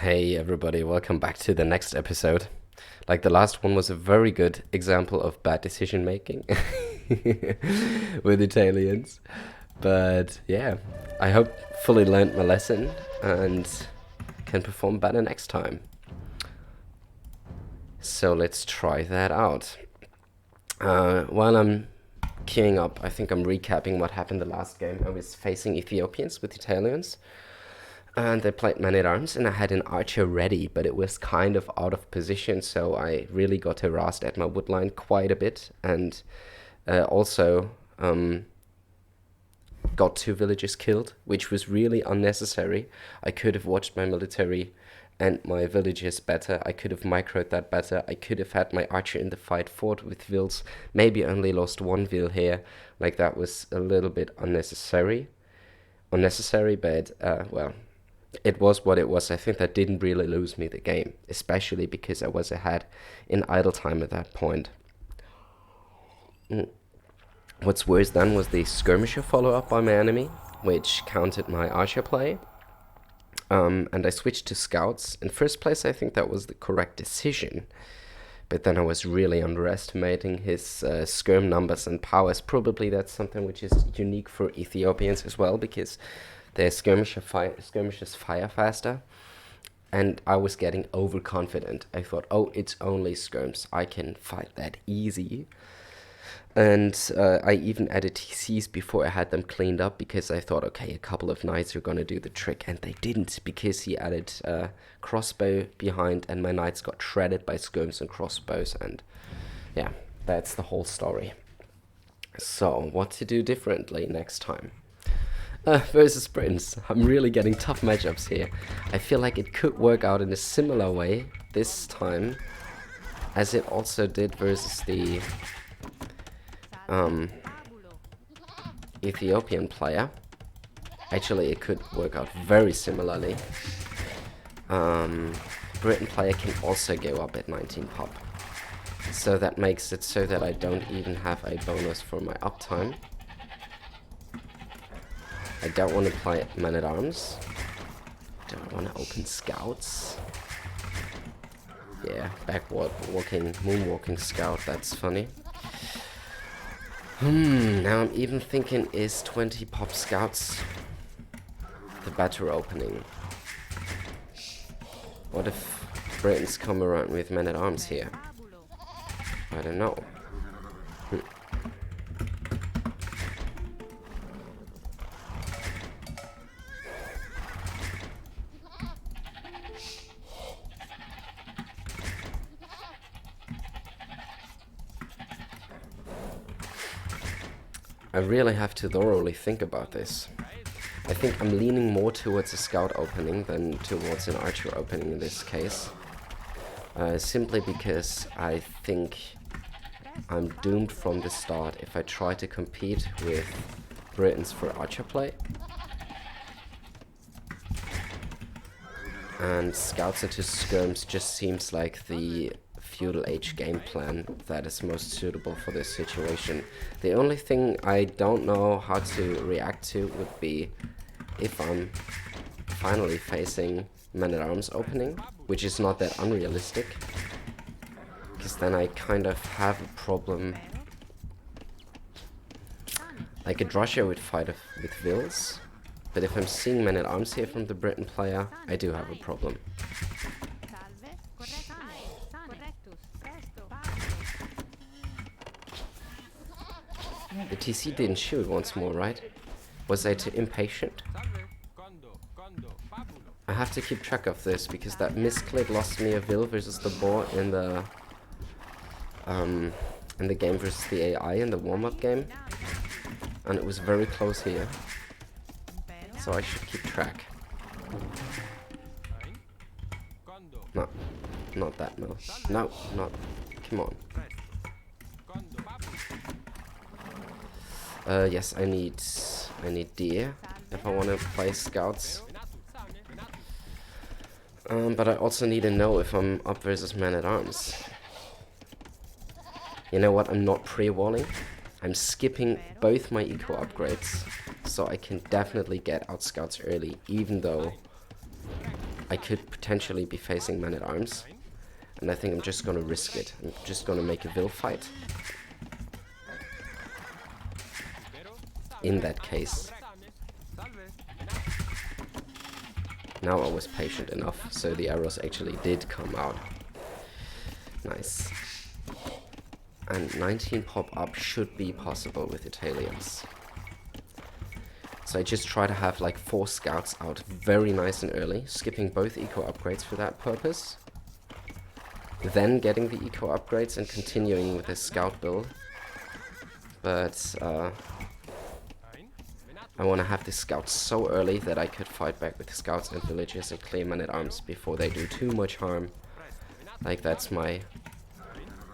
Hey everybody, welcome back to the next episode. Like the last one was a very good example of bad decision making with Italians. But yeah, I hope fully learned my lesson and can perform better next time. So let's try that out. While I'm queuing up, I think I'm recapping what happened the last game. I was facing Ethiopians with Italians. And they played man at arms, and I had an archer ready, but it was kind of out of position, so I really got harassed at my wood line quite a bit, and also got two villagers killed, which was really unnecessary. I could have watched my military and my villagers better. I could have microed that better. I could have had my archer in the fight fought with vills, maybe only lost one vill here. Like that was a little bit unnecessary, but well. It was what it was. I think that didn't really lose me the game, especially because I was ahead in idle time at that point. What's worse then was the skirmisher follow-up by my enemy, which countered my archer play. And I switched to scouts. In first place, I think that was the correct decision. But then I was really underestimating his skirm numbers and powers. Probably that's something which is unique for Ethiopians as well, because their skirmishers fire faster, and I was getting overconfident. I thought, oh, it's only skirms, I can fight that easy. And I even added TCs before I had them cleaned up, because I thought, okay, a couple of knights are gonna do the trick, and they didn't, because he added crossbow behind, and my knights got shredded by skirms and crossbows, and yeah, that's the whole story. So, what to do differently next time? Versus Britons. I'm really getting tough matchups here. I feel like it could work out in a similar way this time as it also did versus the Ethiopian player. Actually, it could work out very similarly. Briton player can also go up at 19 pop. So that makes it so that I don't even have a bonus for my uptime. I don't want to play man at arms. Don't want to open scouts. Yeah, moonwalking scout, that's funny. Now I'm even thinking, is 20 pop scouts the better opening? What if Britons come around with men at arms here? I don't know. I really have to thoroughly think about this. I think I'm leaning more towards a scout opening than towards an archer opening in this case. Simply because I think I'm doomed from the start if I try to compete with Britons for archer play. And scouts into skirms just seems like the feudal age game plan that is most suitable for this situation. The only thing I don't know how to react to would be if I'm finally facing man at arms opening, which is not that unrealistic, because then I kind of have a problem. Like a drusher would fight with vills, but if I'm seeing man at arms here from the Briton player, I do have a problem. The TC didn't shoot once more, right? Was I too impatient? I have to keep track of this, because that misclick lost me a vill versus the boar in the game versus the AI in the warm-up game. And it was very close here. So I should keep track. No, not that mill. No, not. Come on. Yes, I need deer if I want to play scouts. But I also need to know if I'm up versus man at arms. You know what? I'm not pre-walling. I'm skipping both my eco upgrades, so I can definitely get out scouts early, even though I could potentially be facing men-at-arms. And I think I'm just gonna risk it. I'm just gonna make a will fight. In that case. Now I was patient enough, so the arrows actually did come out. Nice. And 19 pop-up should be possible with Italians. So I just try to have like 4 scouts out very nice and early, skipping both eco upgrades for that purpose. Then getting the eco upgrades and continuing with the scout build. But I want to have the scouts so early that I could fight back with scouts and villagers and clear men-at-arms before they do too much harm. Like, that's my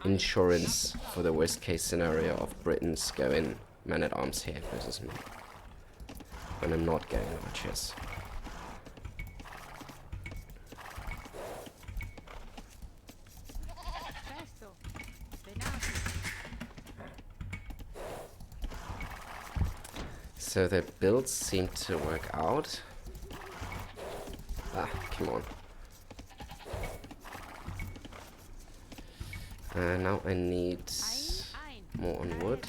insurance for the worst case scenario of Britons going men-at-arms here versus me. When I'm not going archers. So their builds seem to work out. Ah, come on. Now I need more on wood.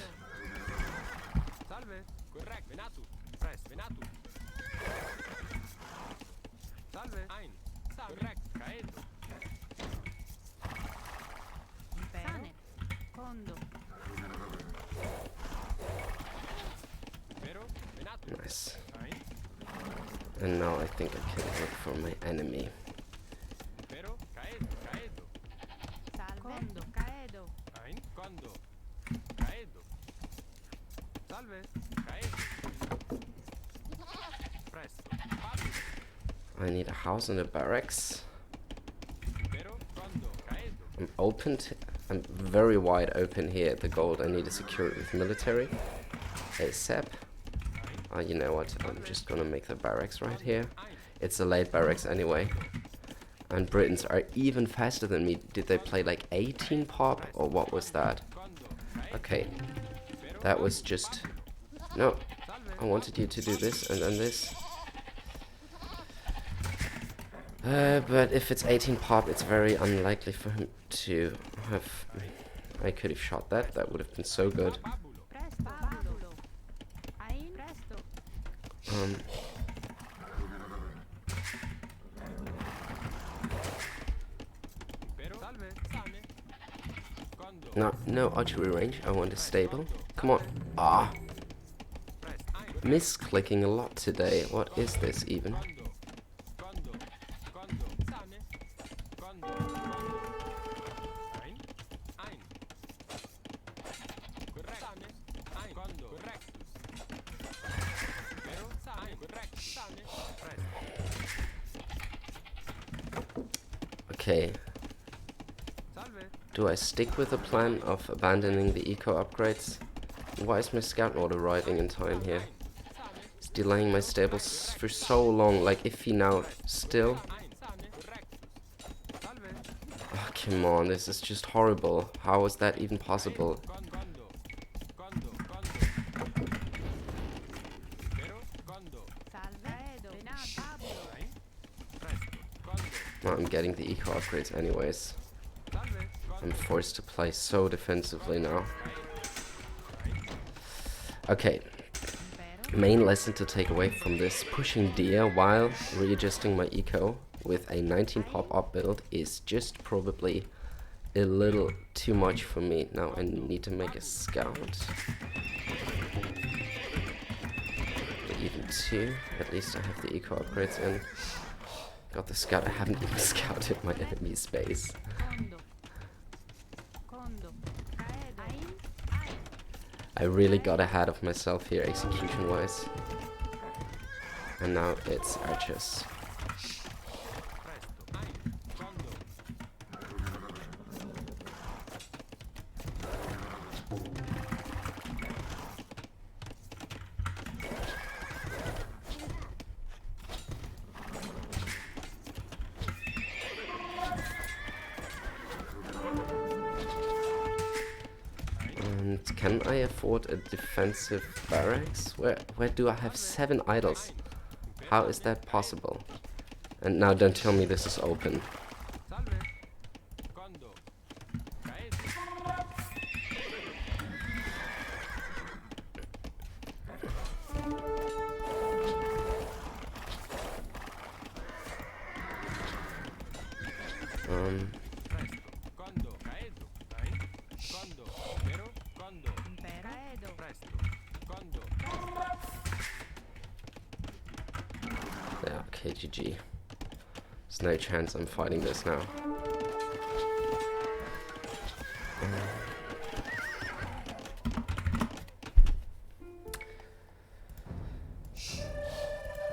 Nice. And now I think I can look for my enemy. I need a house and a barracks. I'm very wide open here at the gold. I need to secure it with military ASAP. You know what, I'm just gonna make the barracks right here. It's a late barracks anyway. And Britons are even faster than me. Did they play like 18 pop or what was that? Okay, that was just... No, I wanted you to do this and then this. But if it's 18 pop, it's very unlikely for him to have... I could have shot that, that would have been so good. No archery range, I want a stable. Come on. Ah! Misclicking a lot today, what is this even? Okay. Do I stick with the plan of abandoning the eco upgrades? Why is my scout not arriving in time here? It's delaying my stables for so long, like if he now still... Oh, come on, this is just horrible. How is that even possible? Well, I'm getting the eco upgrades anyways. I'm forced to play so defensively now. Okay. Main lesson to take away from this: pushing deer while readjusting my eco with a 19 pop-up build is just probably a little too much for me. Now I need to make a scout. Even 2. At least I have the eco upgrades in. Got the scout. I haven't even scouted my enemy's space. I really got ahead of myself here execution-wise. And now it's archers. Can I afford a defensive barracks? Where do I have 7 idols? How is that possible? And now don't tell me this is open. Yeah, okay, GG. There's no chance I'm fighting this now.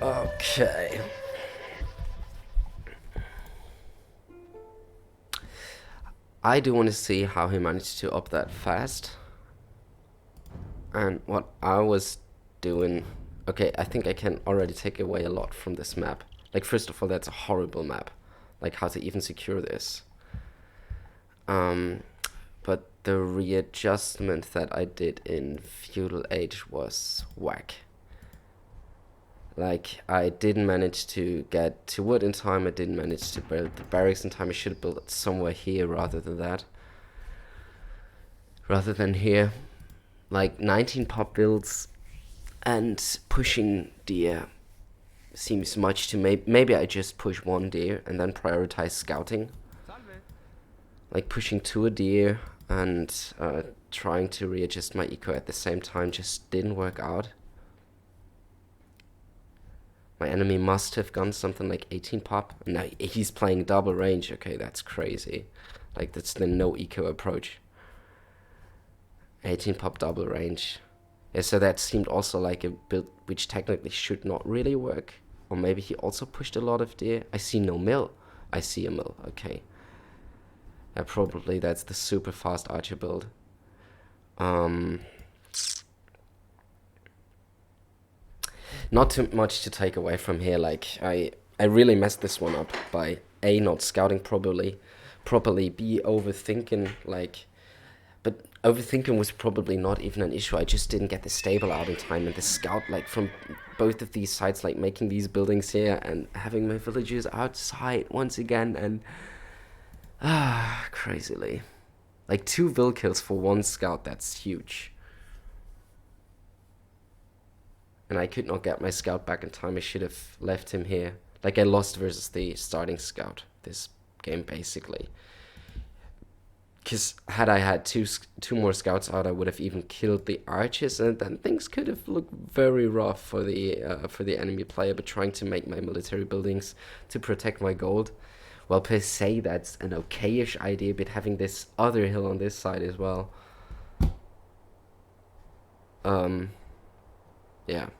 Okay. I do want to see how he managed to up that fast. And what I was doing... Okay, I think I can already take away a lot from this map. Like, first of all, that's a horrible map. Like, how to even secure this. But the readjustment that I did in Feudal Age was whack. Like, I didn't manage to get to wood in time, I didn't manage to build the barracks in time. I should have built it somewhere here rather than that. Rather than here. Like, 19 pop builds and pushing deer seems much to me. Maybe I just push one deer and then prioritize scouting. Like, pushing 2 deer and trying to readjust my eco at the same time just didn't work out. My enemy must have gone something like 18 pop. No, he's playing double range. Okay, that's crazy. Like, that's the no eco approach. 18 pop double range. Yeah, so that seemed also like a build which technically should not really work. Or maybe he also pushed a lot of deer. I see no mill. I see a mill. Okay. Probably that's the super fast archer build. Not too much to take away from here. Like, I really messed this one up by A, not scouting properly, B, overthinking, like, but overthinking was probably not even an issue. I just didn't get the stable out in time, and the scout, like, from both of these sides, like, making these buildings here and having my villagers outside once again, and crazily. Like, 2 vill kills for 1 scout, that's huge. And I could not get my scout back in time. I should have left him here. Like, I lost versus the starting scout this game, basically. Because had I had two more scouts out, I would have even killed the archers, and then things could have looked very rough for the enemy player. But trying to make my military buildings to protect my gold, well, per se, that's an okayish idea. But having this other hill on this side as well, yeah.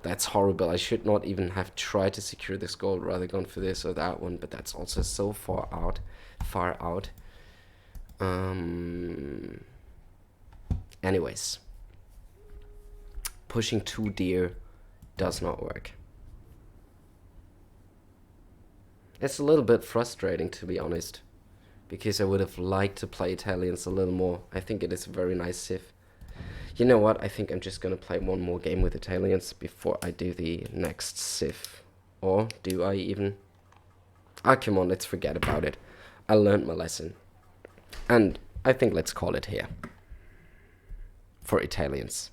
That's horrible. I should not even have tried to secure this gold, rather gone for this or that one, but that's also so far out. Anyways. Pushing 2 deer does not work. It's a little bit frustrating, to be honest, because I would have liked to play Italians a little more. I think it is a very nice civ. You know what, I think I'm just gonna play one more game with Italians before I do the next civ. Or do I even? Ah, come on, let's forget about it. I learned my lesson. And I think let's call it here. For Italians.